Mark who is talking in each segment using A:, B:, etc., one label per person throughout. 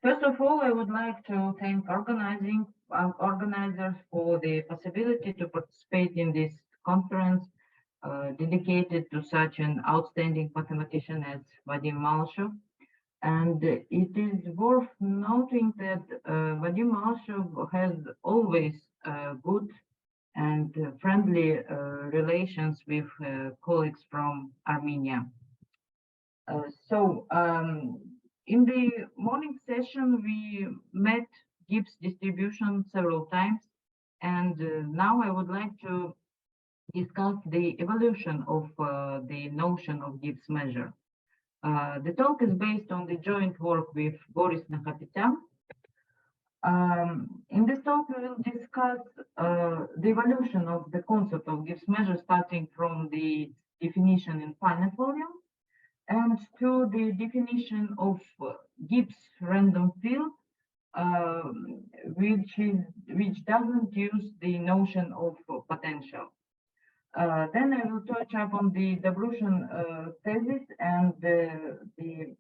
A: First of all, I would like to thank organizers for the possibility to participate in this conference dedicated to such an outstanding mathematician as Vadim Malyshev. And it is worth noting that Vadim Malyshev has always good and friendly relations with colleagues from Armenia. In the morning session, we met Gibbs distribution several times, and now I would like to discuss the evolution of the notion of Gibbs measure. The talk is based on the joint work with Boris Khachatryan. In this talk, we will discuss the evolution of the concept of Gibbs measure, starting from the definition in finite volume and to the definition of Gibbs random field, which doesn't use the notion of potential. Then I will touch upon the Dobrushin thesis and the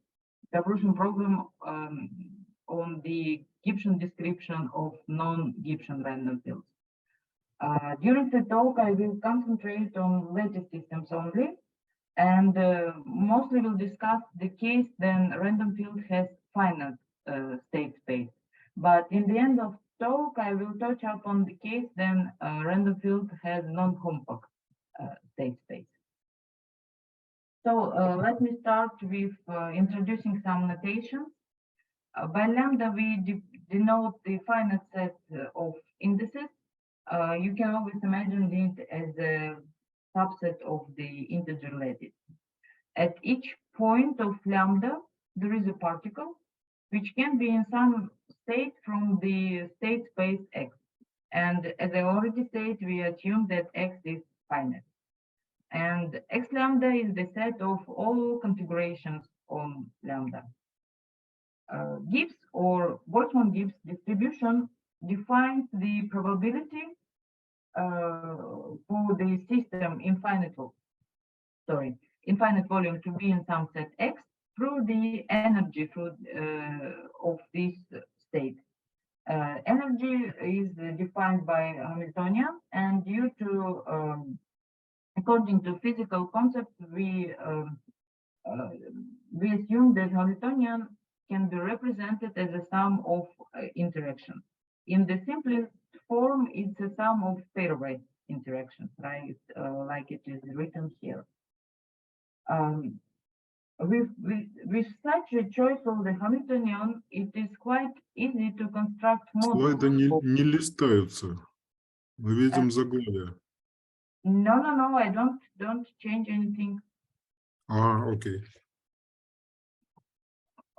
A: Dobrushin problem on the Gibbsian description of non-Gibbsian random fields. During the talk, I will concentrate on lattice systems only, and mostly will discuss the case then random field has finite state space. But in the end of talk, I will touch upon the case then random field has non-compact state space. So let me start with introducing some notations. By lambda, we denote the finite set of indices. You can always imagine it as a subset of the integer lattice. At each point of lambda, there is a particle which can be in some state from the state space X. And as I already said, we assume that X is finite. And X lambda is the set of all configurations on lambda. Gibbs or Boltzmann-Gibbs distribution defines the probability for the system infinite volume to be in some set X through the energy of this state. Energy is defined by Hamiltonian, and due to according to physical concepts, we assume that Hamiltonian can be represented as a sum of interactions. In the simplest form, it's a sum of pairwise interactions, right? Like it is written here. With such a choice of the Hamiltonian, it is quite easy to construct models.
B: Слайды не листаются. Мы видим заглавие.
A: No, I don't change anything.
B: Okay.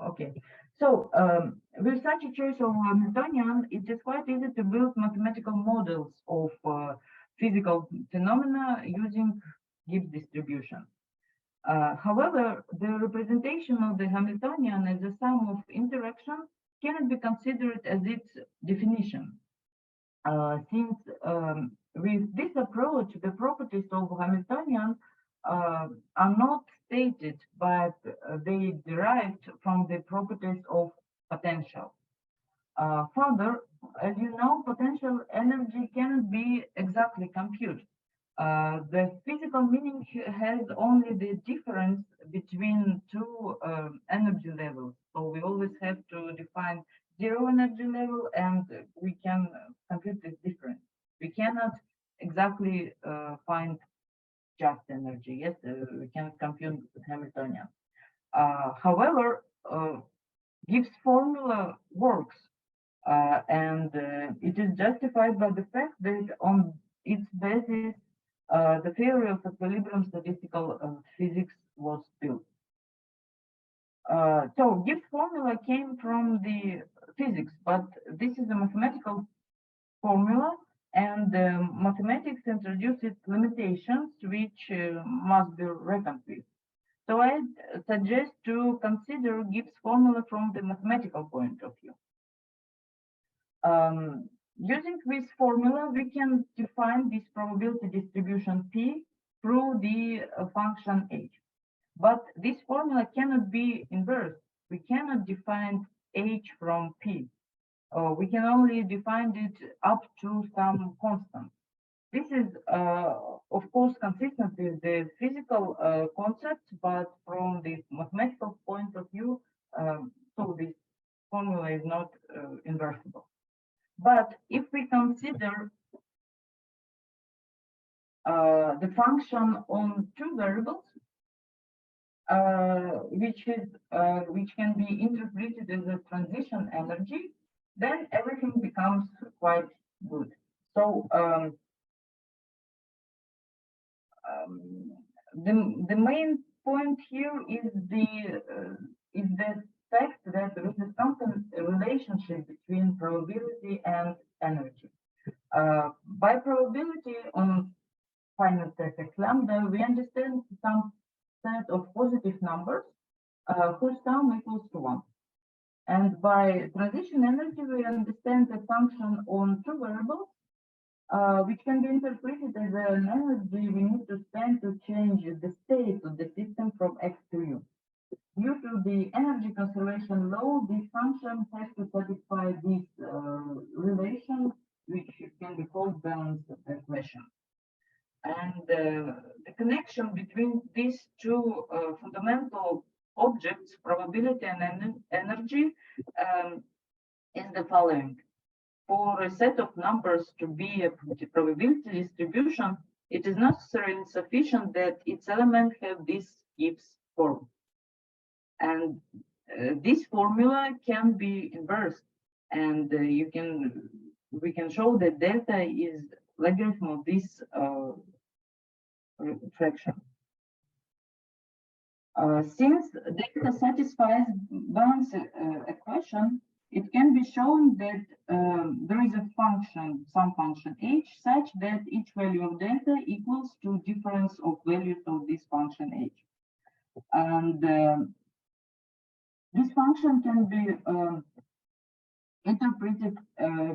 A: Okay. So with such a choice of Hamiltonian, it is quite easy to build mathematical models of physical phenomena using Gibbs distribution. However, the representation of the Hamiltonian as a sum of interactions cannot be considered as its definition, since with this approach, the properties of Hamiltonian are not stated, but they derived from the properties of potential. Further, as you know, potential energy cannot be exactly computed. The physical meaning has only the difference between two energy levels. So we always have to define zero energy level, and we can compute this difference. We cannot exactly find just energy. Yes, we can compute Hamiltonian. However, Gibbs formula works, and it is justified by the fact that on its basis, the theory of equilibrium statistical physics was built. So Gibbs formula came from the physics, but this is a mathematical formula, and mathematics introduces limitations which must be reckoned with. So I suggest to consider Gibbs formula from the mathematical point of view. Using this formula, we can define this probability distribution P through the function h. But this formula cannot be inverse. We cannot define H from P. We can only define it up to some constant. This is, of course, consistent with the physical concepts, but from the mathematical point of view, so this formula is not inversible. But if we consider the function on two variables, which can be interpreted as a transition energy, then everything becomes quite good. So the main point here is the fact that there is a relationship between probability and energy. By probability on finite effect lambda, we understand some set of positive numbers whose sum equals to 1. And by transition energy, we understand the function on two variables, which can be interpreted as an energy we need to spend to change the state of the system from X to U. Due to the energy conservation law, this function has to satisfy this relation, which can be called balance equation. And the connection between these two fundamental objects, probability and energy, is the following. For a set of numbers to be a probability distribution, it is necessarily sufficient that its elements have this Gibbs form. And this formula can be inversed, and we can show that delta is logarithm of this fraction. Since delta satisfies balance equation, it can be shown that there is a function, some function h, such that each value of delta equals to difference of values of this function h. And this function can be interpreted,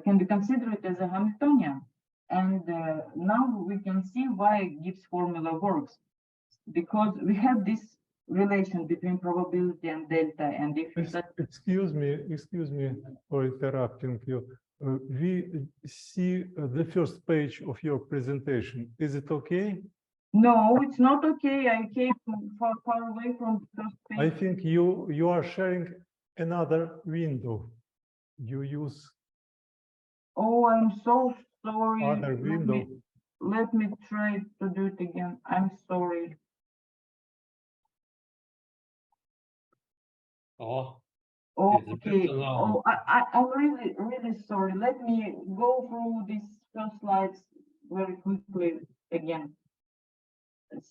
A: can be considered as a Hamiltonian. And now we can see why Gibbs formula works, because we have this relation between probability and delta. And if
C: excuse me for interrupting you. We see the first page of your presentation. Is it okay?
A: No, it's not okay. I came far away from the first page.
C: I think you are sharing another window. You use.
A: Oh, I'm so sorry.
C: Other window.
A: Let me try to do it again. I'm sorry.
D: Oh,
A: okay. Oh, I'm really sorry. Let me go through these first slides very quickly again.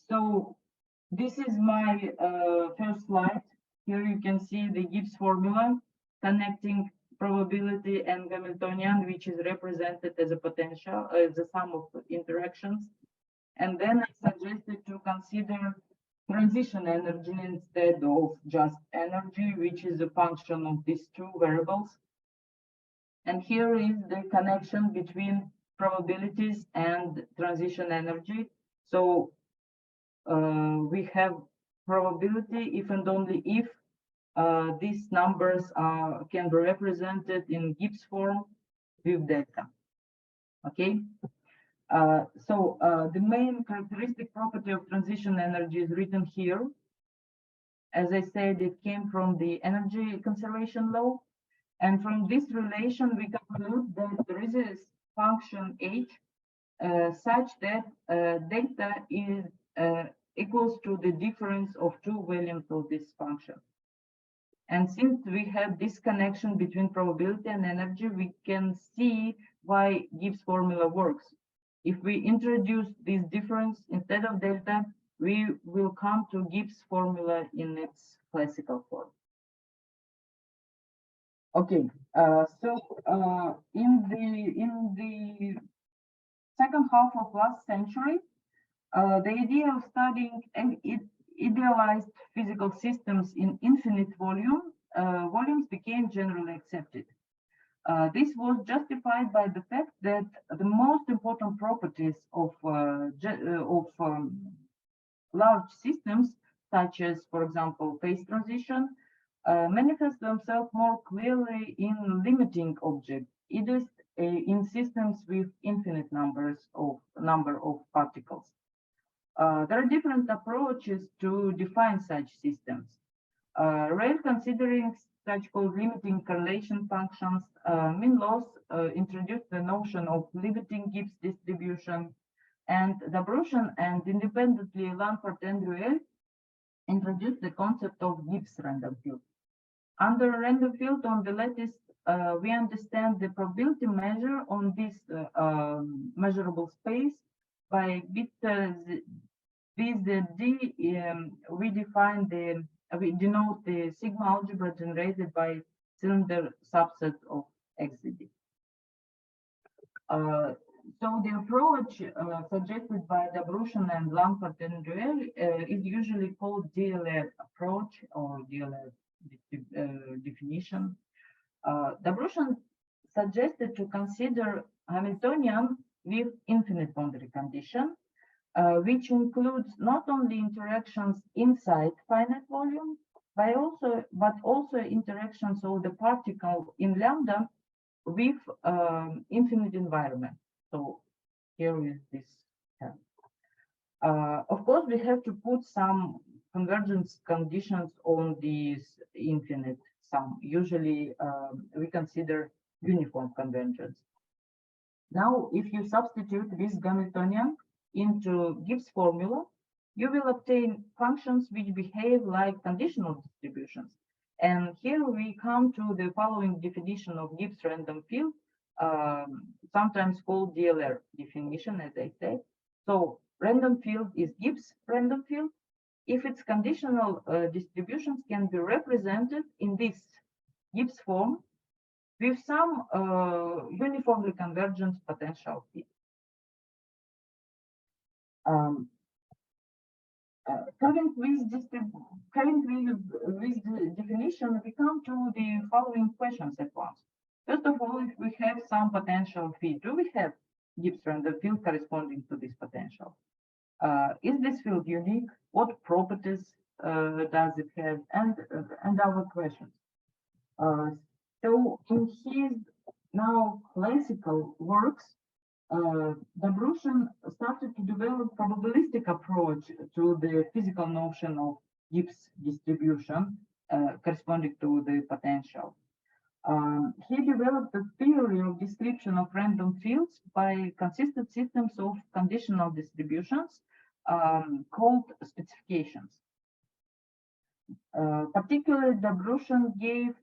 A: So this is my first slide. Here you can see the Gibbs formula connecting probability and Hamiltonian, which is represented as a potential, as the sum of interactions. And then I suggested to consider transition energy instead of just energy, which is a function of these two variables. And here is the connection between probabilities and transition energy. So we have probability if and only if these numbers can be represented in Gibbs form with delta. Okay. So the main characteristic property of transition energy is written here. As I said, it came from the energy conservation law. And from this relation, we conclude that there is a function h such that delta is equals to the difference of two values of this function. And since we have this connection between probability and energy, we can see why Gibbs formula works. If we introduce this difference instead of delta, we will come to Gibbs formula in its classical form. Okay, so in the second half of last century, the idea of studying idealized physical systems in infinite volumes became generally accepted. This was justified by the fact that the most important properties of large systems, such as, for example, phase transition manifest themselves more clearly in limiting objects, it is in systems with infinite number of particles. There are different approaches to define such systems. Rare considering such called limiting correlation functions, Min-Loss introduced the notion of limiting Gibbs distribution, and Dobrushin and independently Lanford and Ruel introduced the concept of Gibbs random field. Under random field on the lattice, we understand the probability measure on this measurable space by bit VZD. We denote the sigma algebra generated by cylinder subset of XZD. So the approach suggested by Dobrushin and Lanford and Ruel is usually called DLR approach or DLR definition. Dobrushin suggested to consider Hamiltonian with infinite boundary condition, which includes not only interactions inside finite volume, but also interactions of the particle in lambda with infinite environment. So here is this term. Of course, we have to put some convergence conditions on these infinite sum. Usually, we consider uniform convergence. Now, if you substitute this Hamiltonian into Gibbs formula, you will obtain functions which behave like conditional distributions. And here we come to the following definition of Gibbs random field, sometimes called DLR definition, as I said. So random field is Gibbs random field if its conditional distributions can be represented in this Gibbs form with some uniformly convergent potential field. Having with the definition, we come to the following questions at once. First of all, if we have some potential field, do we have Gibbs random field corresponding to this potential? Is this field unique? What properties does it have? And other questions. So in his now classical works, Dobrushin started to develop probabilistic approach to the physical notion of Gibbs distribution corresponding to the potential. He developed a theory of description of random fields by consistent systems of conditional distributions called specifications. Particularly, Dobrushin gave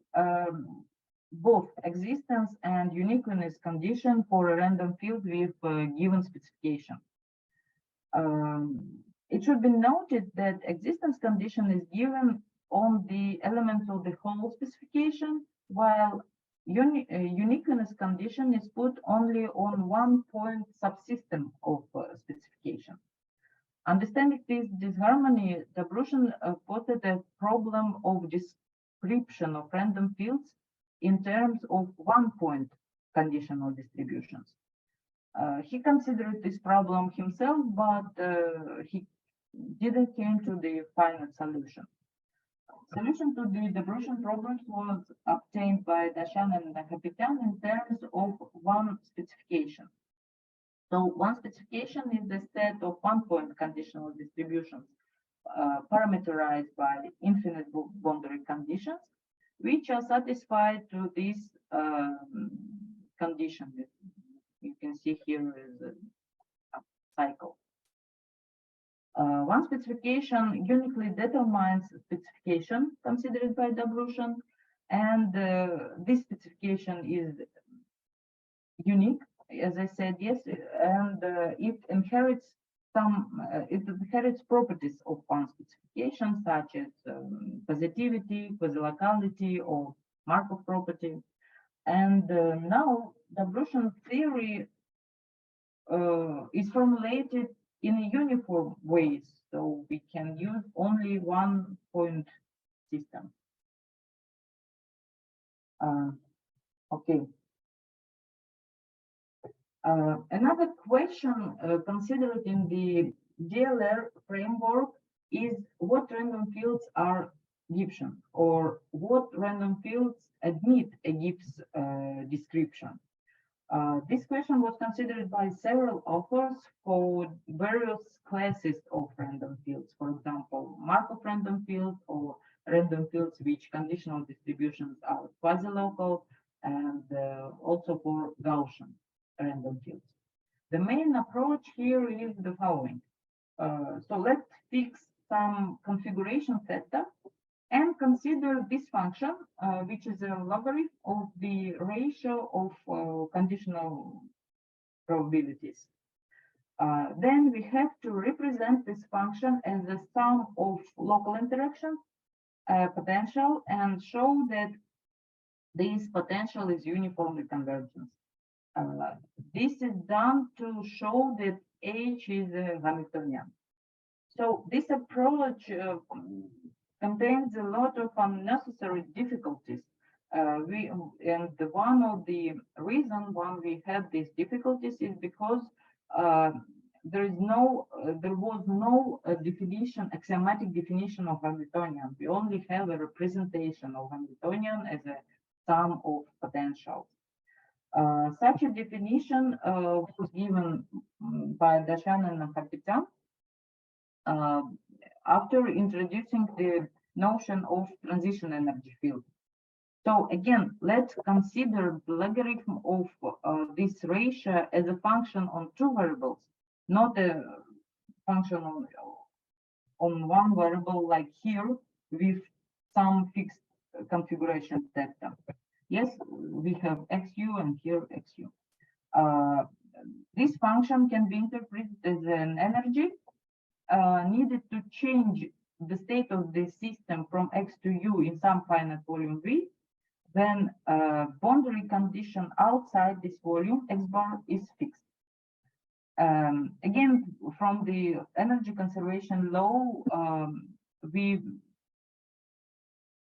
A: both existence and uniqueness condition for a random field with given specification. It should be noted that existence condition is given on the elements of the whole specification, while uniqueness condition is put only on one point subsystem of specification. Understanding this disharmony, Dobrushin posed a problem of description of random fields in terms of one-point conditional distributions. He considered this problem himself, but he didn't came to the final solution. Solution to the Dobrushin problems was obtained by Dashan and Khachatryan in terms of one specification. So one specification is the set of one-point conditional distributions parameterized by infinite boundary conditions, which are satisfied to this condition. You can see here is a cycle. One specification uniquely determines specification considered by Dobrushin, and this specification is unique, as I said, yes, and it inherits properties of one specification, such as positivity, quasi-locality, or Markov property. And now Dobrushin theory is formulated in a uniform way, so we can use only one point system. Okay. Another question considered in the DLR framework is what random fields are Gibbsian, or what random fields admit a Gibbs description? This question was considered by several authors for various classes of random fields, for example, Markov random fields or random fields which conditional distributions are quasi-local, and also for Gaussian random fields. The main approach here is the following. So let's fix some configuration theta and consider this function, which is a logarithm of the ratio of conditional probabilities. Then we have to represent this function as the sum of local interactions, potential, and show that this potential is uniformly convergent. This is done to show that H is Hamiltonian. So this approach contains a lot of unnecessary difficulties. And one of the reasons why we have these difficulties is because there was no definition, axiomatic definition of Hamiltonian. We only have a representation of Hamiltonian as a sum of potentials. Such a definition was given by Dobrushin and Khachatryan after introducing the notion of transition energy field. So again, let's consider the logarithm of this ratio as a function on two variables, not a function on one variable like here with some fixed configuration theta. Yes, we have xu and here xu. This function can be interpreted as an energy needed to change the state of the system from x to u in some finite volume V, then boundary condition outside this volume x bar is fixed. Again, from the energy conservation law, we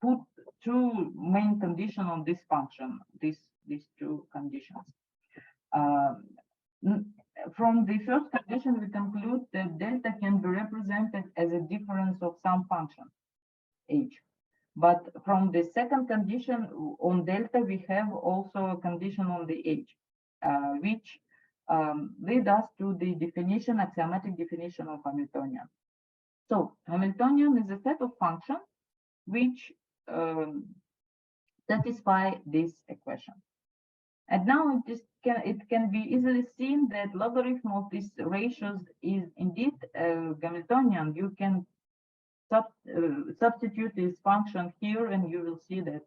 A: put two main conditions on this function, these two conditions. From the first condition, we conclude that delta can be represented as a difference of some function, h. But from the second condition on delta, we have also a condition on the h, which lead us to the definition, axiomatic definition of Hamiltonian. So Hamiltonian is a set of functions which satisfy this equation. And now it can be easily seen that logarithm of these ratios is indeed Hamiltonian. You can substitute this function here, and you will see that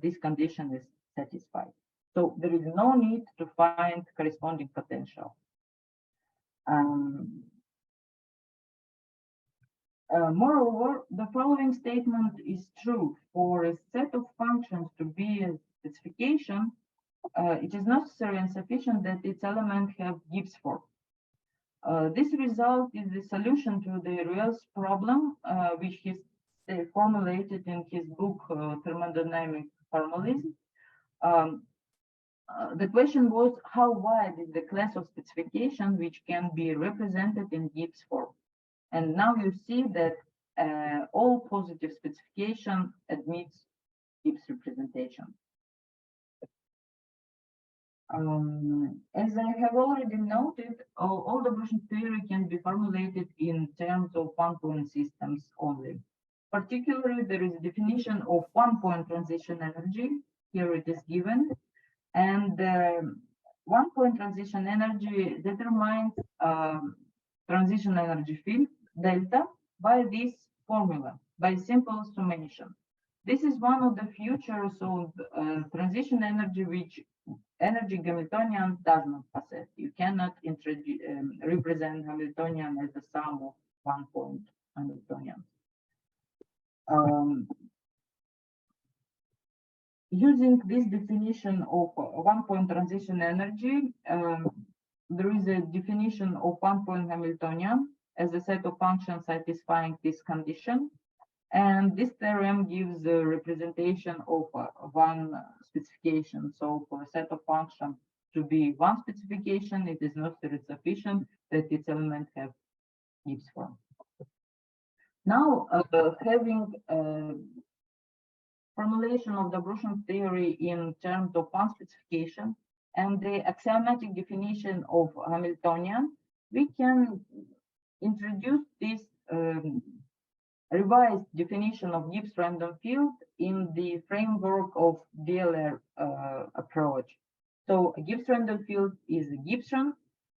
A: this condition is satisfied. So there is no need to find corresponding potential. Moreover, the following statement is true. For a set of functions to be a specification, it is necessary and sufficient that its elements have Gibbs form. This result is the solution to the Ruel's problem, which he formulated in his book, Thermodynamic Formalism. The question was, how wide is the class of specification which can be represented in Gibbs form? And now you see that all positive specification admits Gibbs representation. As I have already noted, all Dobrushin theory can be formulated in terms of one-point systems only. Particularly, there is a definition of one-point transition energy. Here it is given. And one-point transition energy determines transition energy field, delta, by this formula, by simple summation. This is one of the features of transition energy which energy Hamiltonian does not possess. You cannot represent Hamiltonian as the sum of one-point Hamiltonians. Using this definition of one-point transition energy, there is a definition of one-point Hamiltonian as a set of functions satisfying this condition. And this theorem gives a representation of one specification. So for a set of functions to be one specification, it is not sufficient that its elements have Gibbs form. Now, having formulation of Dobrushin theory in terms of unspecification and the axiomatic definition of Hamiltonian, we can introduce this revised definition of Gibbs random field in the framework of DLR approach. So a Gibbs random field is a Gibson,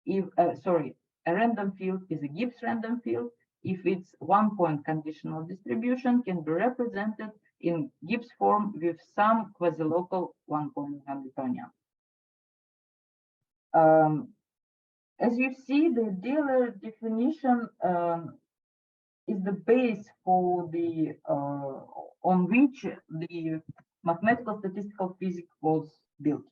A: if a random field is a Gibbs random field if its one-point conditional distribution can be represented in Gibbs form with some quasi-local one-point Hamiltonian. As you see, the DLR definition is the base for the on which the mathematical statistical physics was built.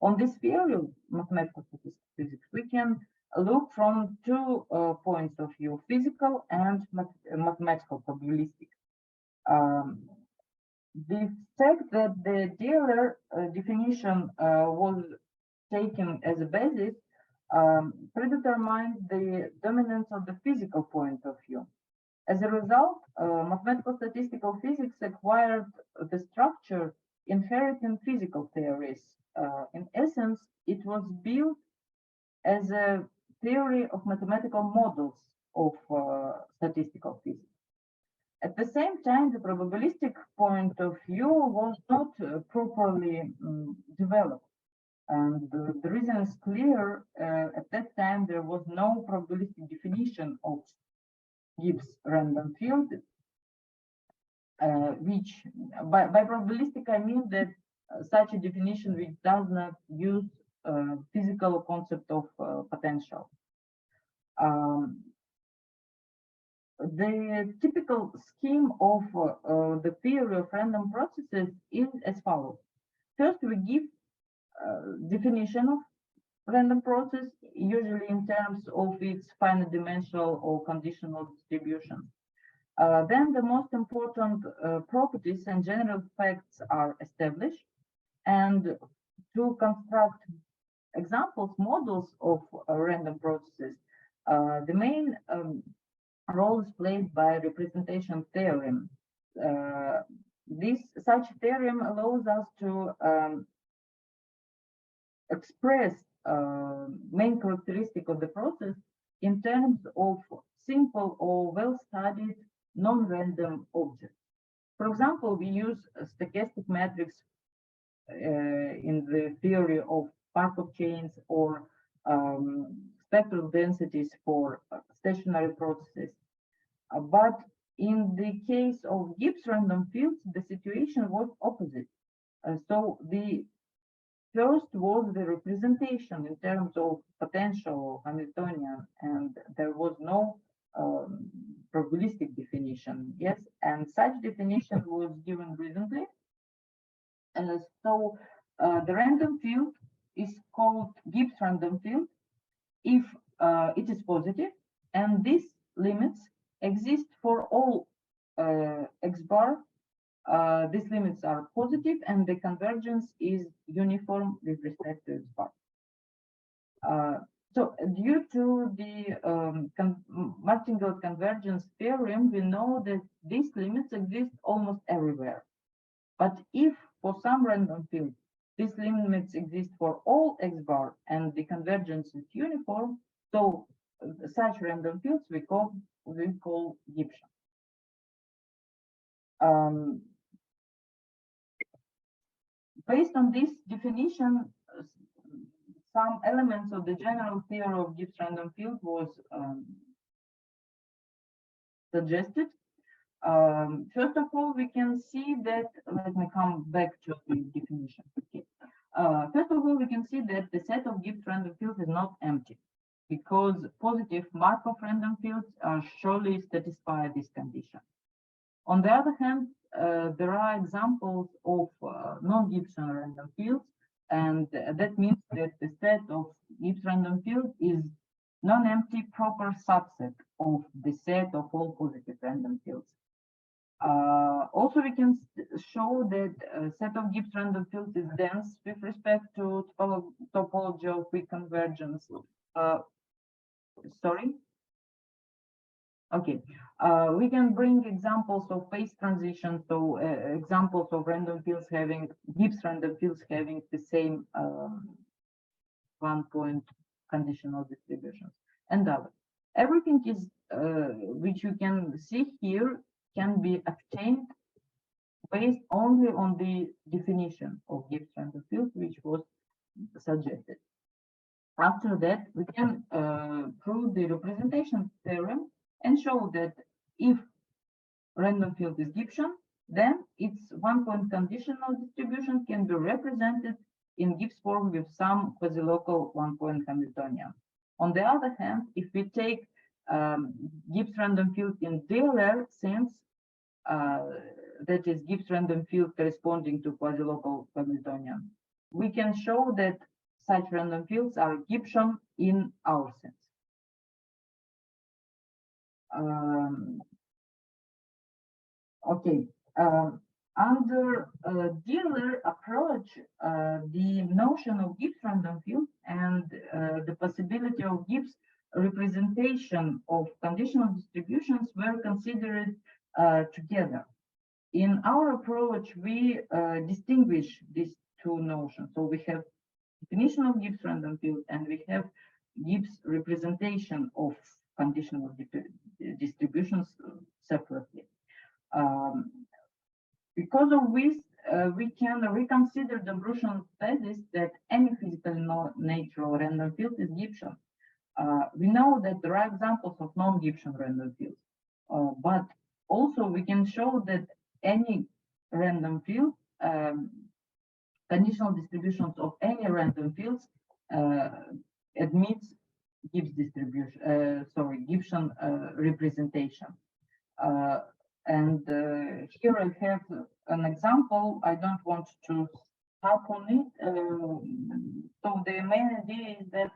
A: On this theory of mathematical statistical physics, we can look from two points of view: physical and mathematical probabilistic. The fact that the DLR definition was taken as a basis predetermined the dominance of the physical point of view. As a result, mathematical statistical physics acquired the structure inherent in physical theories. In essence, it was built as a theory of mathematical models of statistical physics. At the same time, the probabilistic point of view was not properly developed. And the reason is clear. At that time, there was no probabilistic definition of Gibbs random field, which by probabilistic I mean that such a definition which does not use physical concept of potential. The typical scheme of the theory of random processes is as follows. First, we give definition of random process, usually in terms of its finite dimensional or conditional distribution. Then the most important properties and general facts are established, and to construct examples, models of random processes, the main role is played by representation theorem. Such theorem allows us to express main characteristic of the process in terms of simple or well-studied non-random objects. For example, we use a stochastic matrix in the theory of Markov chains or spectral densities for stationary processes. But in the case of Gibbs random fields, the situation was opposite. So the first was the representation in terms of potential Hamiltonian, and there was no probabilistic definition. Yes, and such definition was given recently. So the random field is called Gibbs random field if it is positive, and these limits exist for all x bar. These limits are positive, and the convergence is uniform with respect to x bar. So due to the martingale convergence theorem, we know that these limits exist almost everywhere. But if for some random field, these limits exist for all x bar and the convergence is uniform, so such random fields we call Gibson. Based on this definition, some elements of the general theory of Gibbs random field was suggested. First of all, we can see that, let me come back to the definition. Okay. First of all, we can see that the set of Gibbs random fields is not empty, because positive Markov random fields surely satisfy this condition. On the other hand, there are examples of non-Gibson random fields, and that means that the set of Gibbs random fields is non-empty proper subset of the set of all positive random fields. Also, we can show that a set of Gibbs random fields is dense with respect to topology of weak convergence. Sorry? Okay, we can bring examples of phase transition, so examples of random fields having Gibbs random fields having the same 1-point conditional distributions and others. Everything is which you can see here can be obtained based only on the definition of Gibbs random field, which was suggested. After that, we can prove the representation theorem and show that if random field is Gibbsian, then its 1-point conditional distribution can be represented in Gibbs form with some quasi-local 1-point Hamiltonian. On the other hand, if we take Gibbs random field in DLR sense, that is Gibbs random field corresponding to quasi-local Hamiltonian, we can show that such random fields are Gibbsian in our sense. Okay, under dealer approach, the notion of Gibbs random field and the possibility of Gibbs representation of conditional distributions were considered together. In our approach, we distinguish these two notions. So we have definition of Gibbs random field and we have Gibbs representation of conditional distributions separately. Because of this, we can reconsider the Dobrushin thesis that any physical natural random field is Gibbsian. We know that there are examples of non-Gibbsian random fields, but also we can show that any random field, conditional distributions of any random fields admits Gibbs distribution, Gibbsian representation. And here I have an example. I don't want to stop on it. So the main idea is that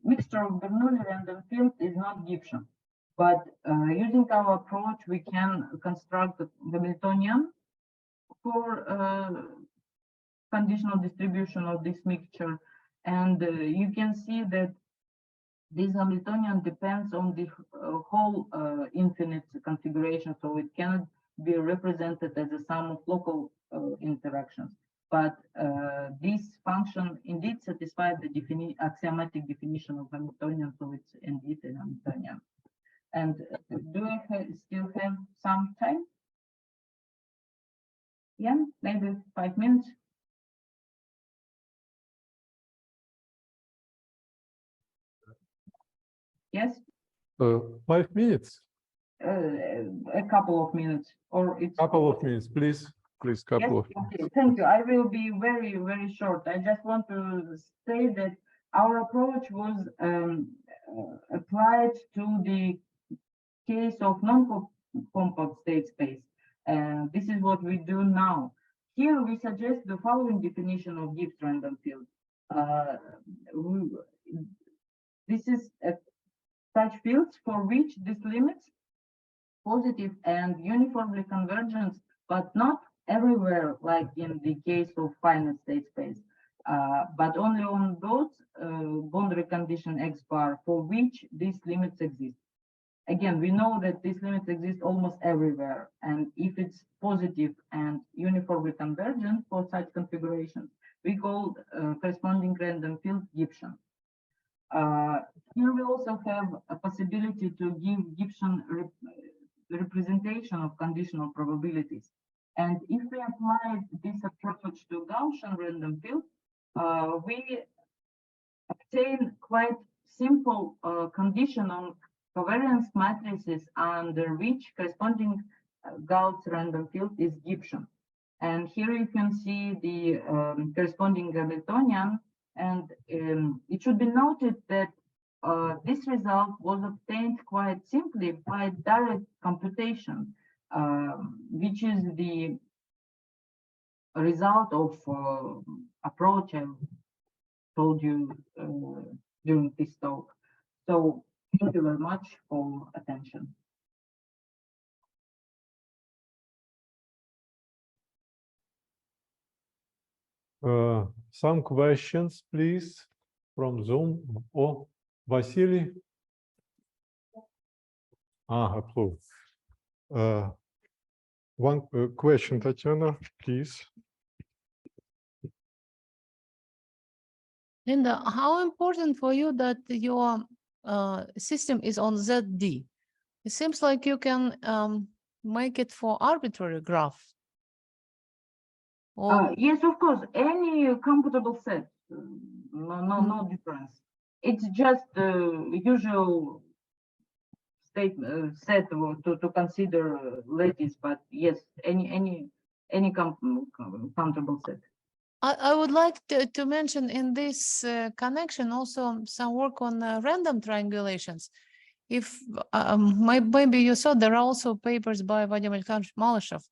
A: mixture of Bernoulli random field is not Gibbsian. But using our approach, we can construct the Hamiltonian for conditional distribution of this mixture. And you can see that this Hamiltonian depends on the whole infinite configuration, so it cannot be represented as a sum of local interactions. But this function indeed satisfies the axiomatic definition of Hamiltonian, so it's indeed a Hamiltonian. And do I still have some time? Yeah, maybe 5 minutes. Yes?
C: 5 minutes?
A: A couple of minutes, or it's
C: Couple of minutes, please. Please, couple of minutes.
A: Okay, thank you. I will be very, very short. I just want to say that our approach was applied to the case of non-compact state space. This is what we do now. Here we suggest the following definition of Gibbs random field. This is such fields for which these limits positive and uniformly convergent, but not everywhere, like in the case of finite state space, but only on those boundary condition X bar for which these limits exist. Again, we know that these limits exist almost everywhere, and if it's positive and uniformly convergent for such configurations, we call corresponding random field Gibbsian. Here we also have a possibility to give Gibbsian representation of conditional probabilities. And if we apply this approach to Gaussian random field, we obtain quite simple conditional covariance matrices under which corresponding Gauss random field is Gibbsian. And here you can see the corresponding Hamiltonian, and it should be noted that this result was obtained quite simply by direct computation, which is the result of approach I told you during this talk. So thank you very much for attention.
C: Some questions, please, from Zoom. Oh, Vasily. Approved. One question, Tatiana, please.
D: Linda, how important for you that your system is on ZD? It seems like you can make it for arbitrary graph. Or
A: Yes, of course, any computable set, no difference. It's just the usual set to consider lattice, but yes, any countable set.
D: I would like to mention in this connection also some work on random triangulations. If maybe you saw, there are also papers by VADIM and MALYSHEV.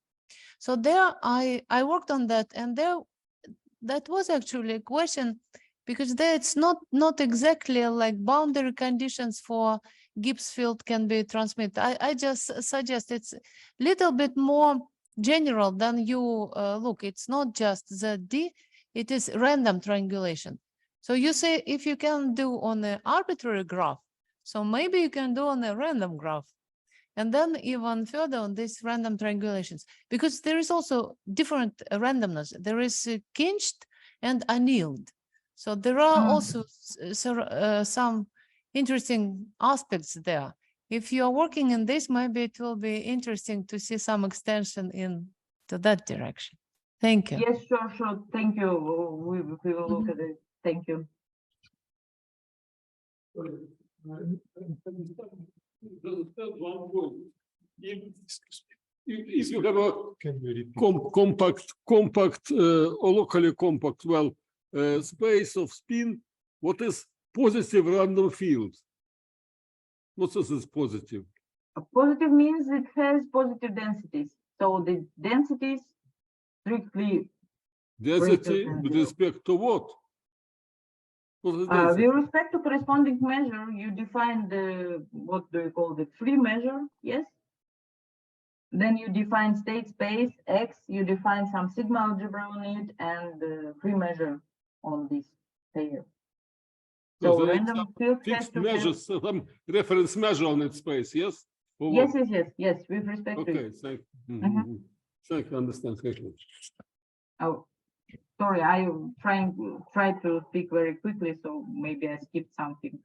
D: So there I worked on that, and there that was actually a question, because there it's not exactly like boundary conditions for Gibbs field can be transmitted. I just suggest it's a little bit more general than you look. It's not just ZD, it is random triangulation. So you say if you can do on an arbitrary graph, so maybe you can do on a random graph. And then even further on these random triangulations, because there is also different randomness. There is kinched and annealed. So there are also some interesting aspects there. If you are working in this, maybe it will be interesting to see some extension into that direction. Thank you.
A: Yes, sure. Thank you. We will look at it. Thank you.
E: If you have a
C: Can you repeat?
E: compact or locally compact space of spin, what is positive random field? What is positive?
A: A positive means it has positive densities. So the densities strictly
E: Density with respect to what? What is density?
A: with respect to corresponding measure, you define the, what do you call the free measure, yes? Then you define state space X, you define some sigma algebra on it, and the free measure on this pair.
E: So
A: So
E: there is
A: random field has
E: Fixed
A: to
E: measures, some reference measure on its space, yes? Or
A: have,
E: what?
A: yes, with respect to
E: Okay,
A: it.
E: thank
A: Mhm.
E: Thank you, understand. Thank you.
A: Oh, sorry, I try to speak very quickly, so maybe I skipped something.